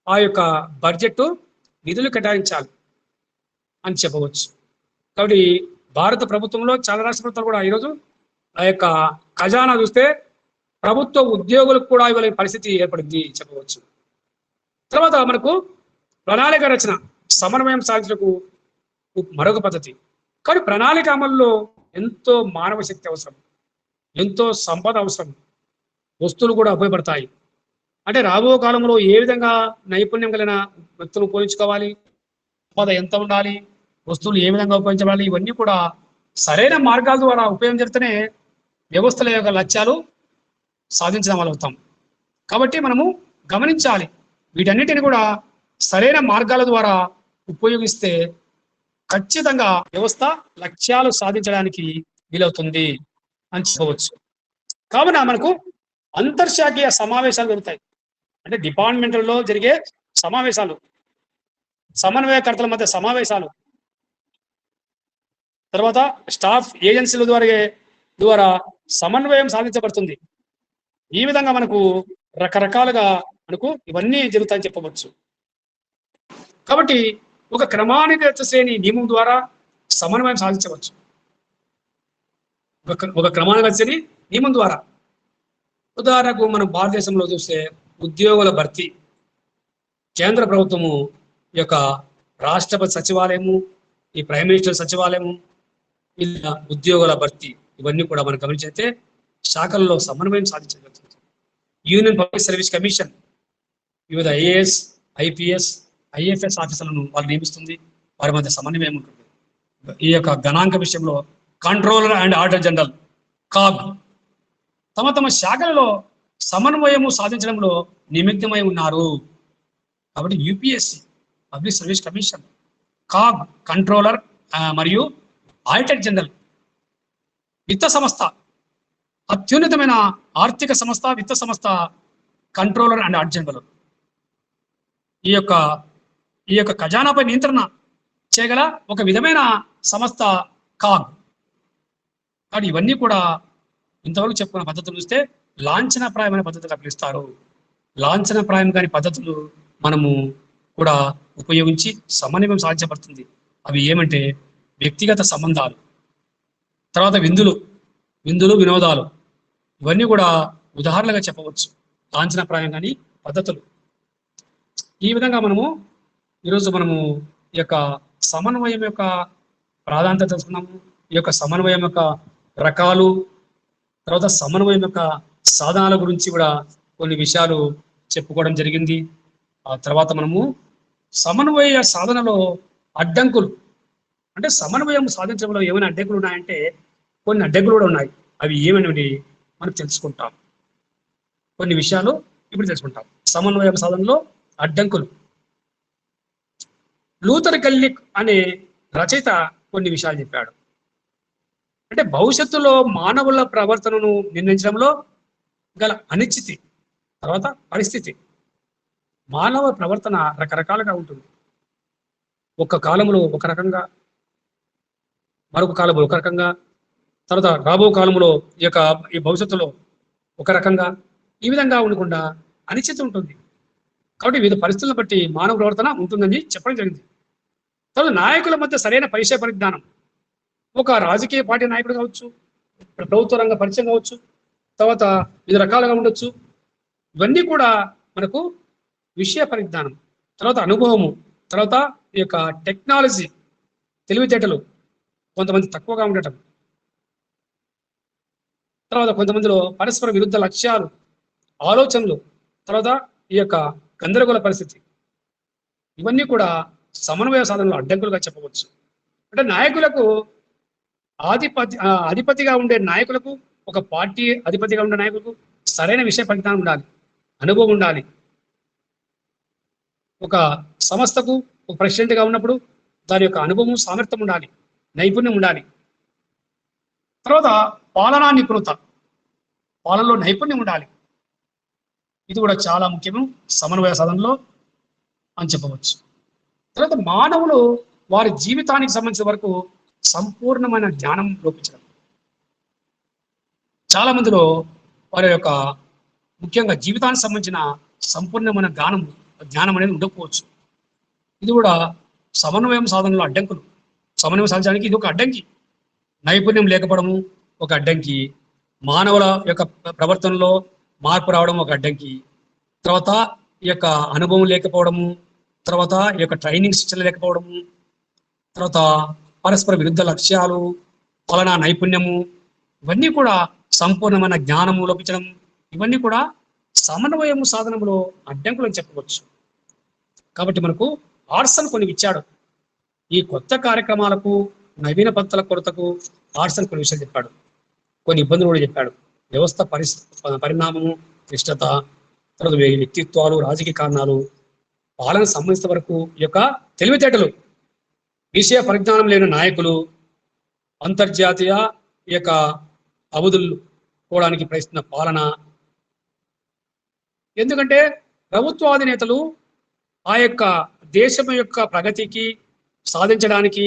ఆ యొక్క బడ్జెట్ నిధులు కేటాయించాలి అని చెప్పవచ్చు. కాబట్టి భారత ప్రభుత్వంలో చాలా రాష్ట్ర ప్రభుత్వాలు కూడా ఈరోజు ఆ యొక్క ఖజానా చూస్తే ప్రభుత్వ ఉద్యోగులకు కూడా ఇవ్వలేని పరిస్థితి ఏర్పడింది చెప్పవచ్చు. తర్వాత మనకు ప్రణాళిక రచన, సమన్వయం సాధించడానికి మరొక పద్ధతి. కానీ ప్రణాళిక అమల్లో ఎంతో మానవ శక్తి అవసరం, ఎంతో సంపద అవసరం, వస్తువులు కూడా ఉపయోగపడతాయి. అంటే రాబో కాలంలో ఏ విధంగా నైపుణ్యం కలిగిన వ్యక్తులు ఉపయోగించుకోవాలి, సంపద ఎంత ఉండాలి, వస్తువులు ఏ విధంగా ఉపయోగించాలి, ఇవన్నీ కూడా సరైన మార్గాల ద్వారా ఉపయోగం జరిగితేనే వ్యవస్థల యొక్క లక్ష్యాలు సాధించగలుగుతాం. కాబట్టి మనము గమనించాలి, వీటన్నిటిని కూడా సరైన మార్గాల ద్వారా ఉపయోగిస్తే ఖచ్చితంగా వ్యవస్థ లక్ష్యాలు సాధించడానికి వీలవుతుంది అని చెప్పవచ్చు. కావున మనకు అంతర్శాఖీయ సమావేశాలు జరుగుతాయి. అంటే డిపార్ట్మెంట్లో జరిగే సమావేశాలు, సమన్వయకర్తల మధ్య సమావేశాలు, తర్వాత స్టాఫ్ ఏజెన్సీల ద్వారా సమన్వయం సాధించబడుతుంది. ఈ విధంగా మనకు రకరకాలుగా మనకు ఇవన్నీ జరుగుతాయని చెప్పవచ్చు. కాబట్టి ఒక క్రమానుగత శ్రేణి నియమం ద్వారా సమన్వయం సాధించవచ్చు. ఒక క్రమానుగత శ్రేణి నియమం ద్వారా, ఉదాహరణకు మనం భారతదేశంలో చూస్తే ఉద్యోగుల భర్తీ, కేంద్ర ప్రభుత్వము యొక్క రాష్ట్రపతి సచివాలయము, ఈ ప్రైమ్ మినిస్టర్ సచివాలయము, ఇలా ఉద్యోగుల భర్తీ ఇవన్నీ కూడా మనం గమనించైతే శాఖల్లో సమన్వయం సాధించగలుగుతుంది. యూనియన్ పబ్లిక్ సర్వీస్ కమిషన్ వివిధ ఐఏఎస్, ఐపీఎస్, ఐఎఫ్ఎస్ ఆఫీసర్లను వాళ్ళు నియమిస్తుంది, వారి మధ్య సమన్వయం ఉంటుంది. ఈ యొక్క గణాంక విషయంలో controller and auditor general CAG తమ తమ శాఖలలో సమన్వయము సాధించడంలో నిమిత్తమై ఉన్నారు. కాబట్టి UPSC, public service commission, CAG controller మరియు ఆడిటర్ జనరల్, విత్త సంస్థ, అత్యున్నతమైన ఆర్థిక సంస్థ, విత్త సంస్థ కంట్రోలర్ అండ్ ఆడిటర్ జనరల్ ఈ యొక్క ఖజానాపై నియంత్రణ చేయగల ఒక విధమైన సంస్థ కాగ్. కానీ ఇవన్నీ కూడా ఇంతవరకు చెప్పుకున్న పద్ధతులు చూస్తే లాంఛనప్రాయమైన పద్ధతులు పిలుస్తారు. లాంఛనప్రాయం కాని పద్ధతులు మనము కూడా ఉపయోగించి సమన్వయం సాధించబడుతుంది. అవి ఏమంటే వ్యక్తిగత సంబంధాలు, తర్వాత విందులు వినోదాలు, ఇవన్నీ కూడా ఉదాహరణలుగా చెప్పవచ్చు లాంఛనప్రాయం కాని పద్ధతులు. ఈ విధంగా ఈరోజు మనము ఈ యొక్క సమన్వయం యొక్క ప్రాధాన్యత తెలుసుకున్నాము. ఈ యొక్క సమన్వయం యొక్క రకాలు, తర్వాత సమన్వయం యొక్క సాధనాల గురించి కూడా కొన్ని విషయాలు చెప్పుకోవడం జరిగింది. ఆ తర్వాత మనము సమన్వయ సాధనలో అడ్డంకులు, అంటే సమన్వయం సాధించడంలో ఏమైనా అడ్డంకులు ఉన్నాయంటే కొన్ని అడ్డంకులు కూడా ఉన్నాయి. అవి ఏమనేవి మనం తెలుసుకుంటాం. కొన్ని విషయాలు ఇప్పుడు తెలుసుకుంటాం. సమన్వయ సాధనలో అడ్డంకులు. లూథర్ గల్లిక్ అనే రచయిత కొన్ని విషయాలు చెప్పాడు. అంటే భవిష్యత్తులో మానవుల ప్రవర్తనను నిర్ణయించడంలో గల అనిశ్చితి, తర్వాత పరిస్థితి. మానవ ప్రవర్తన రకరకాలుగా ఉంటుంది. ఒక కాలంలో ఒక రకంగా, మరొక కాలంలో ఒక రకంగా, తర్వాత రాబో కాలంలో ఈ భవిష్యత్తులో ఒక రకంగా, ఈ విధంగా ఉండకుండా అనిశ్చితి ఉంటుంది. కాబట్టి వివిధ పరిస్థితులను బట్టి మానవ ప్రవర్తన ఉంటుందని చెప్పడం జరిగింది. తర్వాత నాయకుల మధ్య సరైన పరిచయ పరిజ్ఞానం, ఒక రాజకీయ పార్టీ నాయకుడు కావచ్చు, ప్రభుత్వ రంగ పరిచయం కావచ్చు, తర్వాత వివిధ రకాలుగా ఉండొచ్చు. ఇవన్నీ కూడా మనకు విషయ పరిజ్ఞానం, తర్వాత అనుభవము, తర్వాత ఈ యొక్క టెక్నాలజీ, తెలివితేటలు కొంతమంది తక్కువగా ఉండటం, తర్వాత కొంతమందిలో పరస్పర విరుద్ధ లక్ష్యాలు, ఆలోచనలు, తర్వాత ఈ యొక్క గందరగోళ పరిస్థితి, ఇవన్నీ కూడా సమన్వయ సాధనలో అడ్డంకులుగా చెప్పవచ్చు. అంటే నాయకులకు అధిపతిగా ఉండే నాయకులకు, ఒక పార్టీ అధిపతిగా ఉండే నాయకులకు సరైన విషయ పరిజ్ఞానం ఉండాలి, అనుభవం ఉండాలి. ఒక సంస్థకు ఒక ప్రెసిడెంట్గా ఉన్నప్పుడు దాని యొక్క అనుభవం, సామర్థ్యం ఉండాలి, నైపుణ్యం ఉండాలి. తర్వాత పాలనా నిపుణత, పాలనలో నైపుణ్యం ఉండాలి. ఇది కూడా చాలా ముఖ్యము సమన్వయ సాధనలో అని చెప్పవచ్చు. తర్వాత మానవులు వారి జీవితానికి సంబంధించిన వరకు సంపూర్ణమైన జ్ఞానం లోపించడం. చాలా మందిలో వారి యొక్క ముఖ్యంగా జీవితానికి సంబంధించిన సంపూర్ణమైన జ్ఞానం అనేది ఉండకపోవచ్చు. ఇది కూడా సమన్వయం సాధనలో అడ్డంకులు. సమన్వయం సాధించడానికి ఇది ఒక అడ్డంకి. నైపుణ్యం లేకపోవడము ఒక అడ్డంకి, మానవుల యొక్క ప్రవర్తనలో మార్పు రావడం ఒక అడ్డంకి, తర్వాత ఈ యొక్క అనుభవం లేకపోవడము, తర్వాత ఈ యొక్క ట్రైనింగ్ శిక్షణ లేకపోవడము, తర్వాత పరస్పర విరుద్ధ లక్ష్యాలు, పాలనా నైపుణ్యము, ఇవన్నీ కూడా సంపూర్ణమైన జ్ఞానము లోపించడం, ఇవన్నీ కూడా సమన్వయము సాధనములో అడ్డంకులు అని చెప్పవచ్చు. కాబట్టి మనకు ఆర్సన్ కొన్ని ఇచ్చాడు. ఈ కొత్త కార్యక్రమాలకు, నవీన పద్ధతుల కొరతకు ఆర్సన్ కొన్ని విషయాలు చెప్పాడు, కొన్ని ఇబ్బందులు కూడా చెప్పాడు. వ్యవస్థ పరిణామము, క్లిష్టత, తర్వాత వ్యక్తిత్వాలు, రాజకీయ కారణాలు, పాలన సంబంధించిన వరకు ఈ యొక్క తెలివితేటలు, విషయ పరిజ్ఞానం లేని నాయకులు, అంతర్జాతీయ ఈ యొక్క అవధులు కోవడానికి ప్రయత్నిస్తున్న పాలన. ఎందుకంటే ప్రభుత్వాధినేతలు ఆ యొక్క దేశం యొక్క ప్రగతికి సాధించడానికి,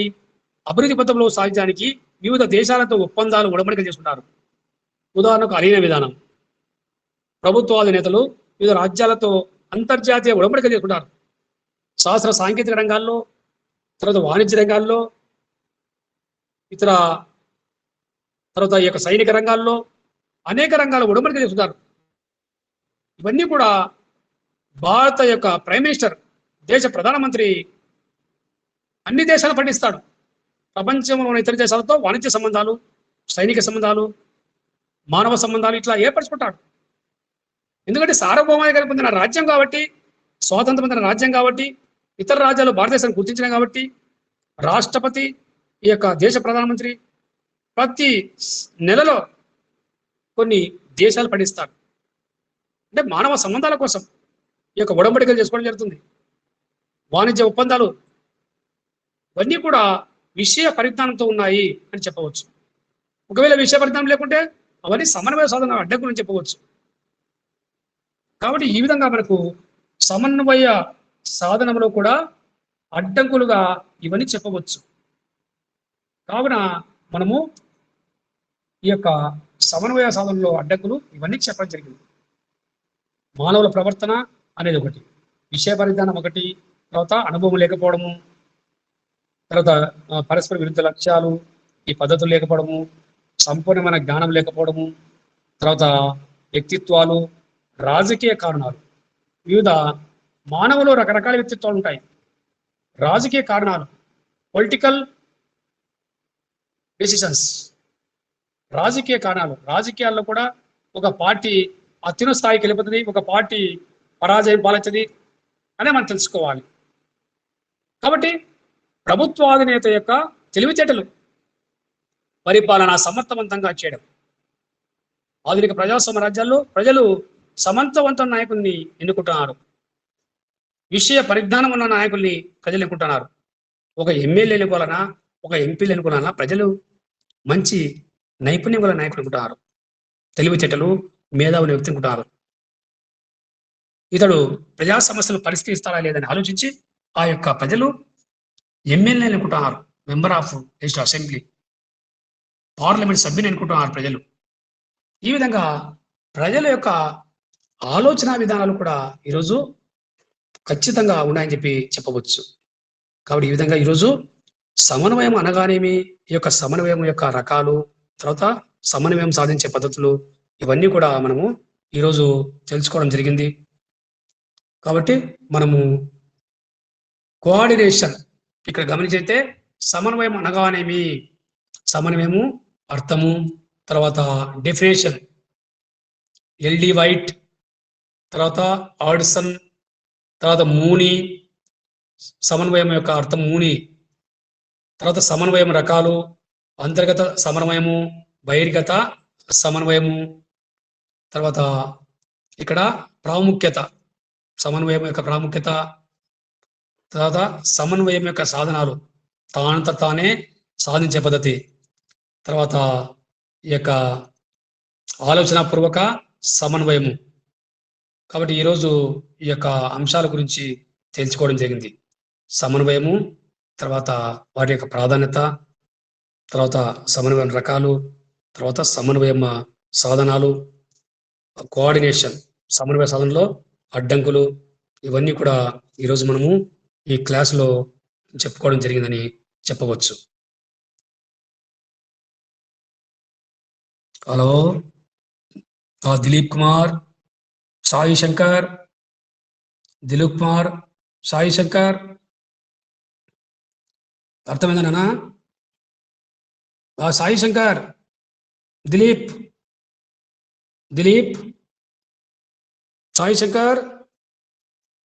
అభివృద్ధి పథంలో సాధించడానికి వివిధ దేశాలతో ఒప్పందాలు, ఉడంబడికలు చేసుకుంటారు. ఉదాహరణకు అలీన విధానం. ప్రభుత్వాధినేతలు వివిధ రాజ్యాలతో అంతర్జాతీయ ఉడంబడికలు చేసుకుంటారు. శాస్త్ర సాంకేతిక రంగాల్లో, తర్వాత వాణిజ్య రంగాల్లో, ఇతర తర్వాత ఈ యొక్క సైనిక రంగాల్లో, అనేక రంగాల్లో ఉడంబడికలు చేసుకుంటారు. ఇవన్నీ కూడా భారత యొక్క ప్రైమ్ మినిస్టర్, దేశ ప్రధానమంత్రి అన్ని దేశాలు పట్టిస్తాడు. ప్రపంచంలోని ఇతర దేశాలతో వాణిజ్య సంబంధాలు, సైనిక సంబంధాలు, మానవ సంబంధాలు ఇట్లా ఏర్పరచుకుంటాడు. ఎందుకంటే సార్వభౌమాధికారం పొందిన రాజ్యం కాబట్టి, స్వాతంత్రం పొందిన రాజ్యం కాబట్టి, ఇతర రాజ్యాలు భారతదేశాన్ని గుర్తించడం కాబట్టి, రాష్ట్రపతి, ఈ యొక్క దేశ ప్రధానమంత్రి ప్రతి నెలలో కొన్ని దేశాలు పట్టిస్తారు. అంటే మానవ సంబంధాల కోసం ఈ యొక్క ఉడంబడికలు చేసుకోవడం జరుగుతుంది. వాణిజ్య ఒప్పందాలు ఇవన్నీ కూడా విషయ పరిజ్ఞానంతో ఉన్నాయి అని చెప్పవచ్చు. ఒకవేళ విషయ పరిజ్ఞానం లేకుంటే అవన్నీ సమన్వయ సాధన అడ్డంకులు అని చెప్పవచ్చు. కాబట్టి ఈ విధంగా మనకు సమన్వయ సాధనంలో కూడా అడ్డంకులుగా ఇవన్నీ చెప్పవచ్చు. కావున మనము ఈ యొక్క సమన్వయ సాధనలో అడ్డంకులు ఇవన్నీ చెప్పడం జరిగింది. మానవుల ప్రవర్తన అనేది ఒకటి, విషయ పరిజ్ఞానం ఒకటి, తర్వాత అనుభవం లేకపోవడము, తర్వాత పరస్పర విరుద్ధ లక్ష్యాలు, ఈ పద్ధతులు లేకపోవడము, సంపూర్ణమైన జ్ఞానం లేకపోవడము, తర్వాత వ్యక్తిత్వాలు, రాజకీయ కారణాలు. వివిధ మానవులు రకరకాల వ్యక్తిత్వాలు ఉంటాయి. రాజకీయ కారణాలు, పొలిటికల్ డెసిషన్స్, రాజకీయ కారణాలు. రాజకీయాల్లో కూడా ఒక పార్టీ అత్యున్నత స్థాయికి వెళ్ళిపోతుంది, ఒక పార్టీ పరాజయం పాలించది అనే మనం తెలుసుకోవాలి. కాబట్టి ప్రభుత్వాధినేత యొక్క తెలివితేటలు, పరిపాలన సమర్థవంతంగా చేయడం. ఆధునిక ప్రజాస్వామ్య రాజ్యాల్లో ప్రజలు సమర్థవంతమైన నాయకుల్ని ఎన్నుకుంటున్నారు, విషయ పరిజ్ఞానం ఉన్న నాయకుల్ని ప్రజలు ఎన్నుకుంటున్నారు. ఒక ఎమ్మెల్యే ఎన్నుకోవాలన్నా, ఒక ఎంపీలు ఎన్నుకోవాలన్నా ప్రజలు మంచి నైపుణ్యం గల నాయకులు అనుకుంటారు, తెలివితేటలు, మేధావుని వ్యక్తి అనుకుంటారు. ఇతడు ప్రజా సమస్యలు పరిష్కరిస్తారా లేదని ఆలోచించి ఆ యొక్క ప్రజలు ఎమ్మెల్యే అనుకుంటున్నారు, member of legislative assembly, parliament సభ్యుని అనుకుంటున్నారు ప్రజలు. ఈ విధంగా ప్రజల యొక్క ఆలోచన విధానాలు కూడా ఈరోజు ఖచ్చితంగా ఉన్నాయని చెప్పవచ్చు. కాబట్టి ఈ విధంగా ఈరోజు సమన్వయం అనగానేమి, ఈ యొక్క సమన్వయం యొక్క రకాలు, తర్వాత సమన్వయం సాధించే పద్ధతులు, ఇవన్నీ కూడా మనము ఈరోజు తెలుసుకోవడం జరిగింది. కాబట్టి మనము కోఆర్డినేషన్ ఇక్కడ గమనించైతే సమన్వయం అనగానేమి, సమన్వయము అర్థము, తర్వాత డెఫినేషన్, ఎల్డి వైట్, తర్వాత ఆడిసన్, తర్వాత మూని, సమన్వయం యొక్క అర్థం మూని, తర్వాత సమన్వయం రకాలు, అంతర్గత సమన్వయము, బహిర్గత సమన్వయము, తర్వాత ఇక్కడ ప్రాముఖ్యత, సమన్వయం యొక్క ప్రాముఖ్యత, తర్వాత సమన్వయం యొక్క సాధనాలు, తానంత తానే సాధించే పద్ధతి, తర్వాత ఈ యొక్క ఆలోచనాపూర్వక సమన్వయము. కాబట్టి ఈరోజు ఈ యొక్క అంశాల గురించి తెలుసుకోవడం జరిగింది. సమన్వయము, తర్వాత వాటి యొక్క ప్రాధాన్యత, తర్వాత సమన్వయం రకాలు, తర్వాత సమన్వయం సాధనాలు, కోఆర్డినేషన్, సమన్వయ సాధనలో అడ్డంకులు, ఇవన్నీ కూడా ఈరోజు మనము ఈ క్లాసులో చెప్పుకోవడం జరిగిందని చెప్పవచ్చు. హలో, దిలీప్ కుమార్, సాయి శంకర్, దిలీప్ కుమార్, సాయి శంకర్, అర్థమైందా నాన్న? సాయి శంకర్, దిలీప్, దిలీప్, సాయి శంకర్,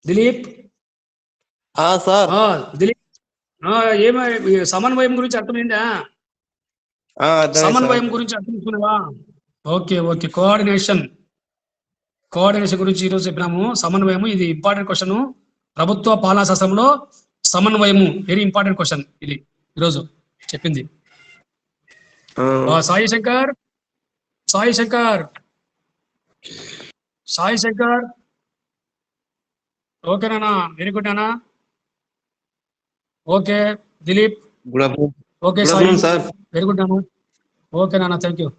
దిలీప్,
సార్
దిలీప్, ఏమో సమన్వయం గురించి అర్థమైందా? సమన్వయం గురించి అర్థం చేసుకున్నావా? Okay okay. కోఆర్డినేషన్ గురించి ఈరోజు చెప్పినాము. సమన్వయము, ఇది ఇంపార్టెంట్ క్వశ్చన్. ప్రభుత్వ పాలనా శాస్త్రంలో సమన్వయము వెరీ ఇంపార్టెంట్ క్వశ్చన్ ఇది ఈరోజు చెప్పింది. సాయి శంకర్, సాయి శంకర్, సాయి శంకర్, ఓకే నానా, వెరీ గుడ్ నానా. Okay Dilip, okay Sai, very good నానా. ఓకే నానా, థ్యాంక్ యూ.